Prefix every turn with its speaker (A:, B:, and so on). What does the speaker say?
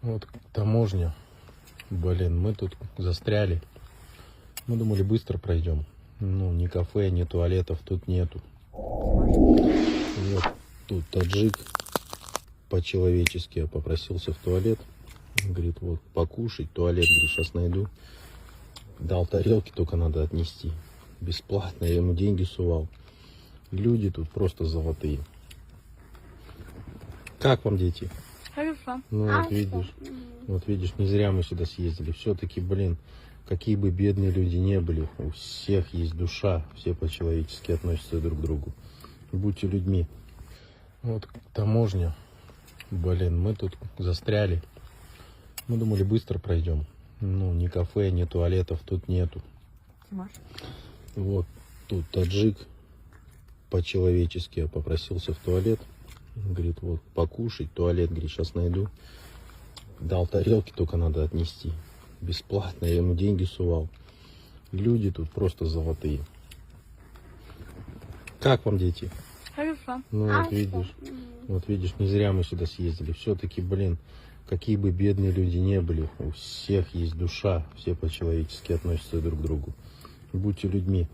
A: Вот таможня. Блин, мы тут застряли. Мы думали, быстро пройдем. Ну, ни кафе, ни туалетов тут нету. Вот тут таджик по-человечески попросился в туалет. Говорит, вот покушать, туалет, говорит, сейчас найду. Дал тарелки, только надо отнести. Бесплатно, я ему деньги сувал. Люди тут просто золотые. Как вам, дети?
B: Хорошо.
A: Ну, вот видишь, не зря мы сюда съездили. Все-таки, блин, какие бы бедные люди не были, у всех есть душа, все по-человечески относятся друг к другу. Будьте людьми. Вот таможня. Блин, мы тут застряли. Мы думали, быстро пройдем. Ну, ни кафе, ни туалетов тут нету. Вот тут таджик по-человечески попросился в туалет. Говорит, вот покушать, туалет, говорит, сейчас найду. Дал тарелки, только надо отнести. Бесплатно, я ему деньги сувал. Люди тут просто золотые. Как вам, дети?
B: Хорошо.
A: Ну, вот видишь, не зря мы сюда съездили. Все-таки, блин, какие бы бедные люди не были, у всех есть душа, все по-человечески относятся друг к другу. Будьте людьми.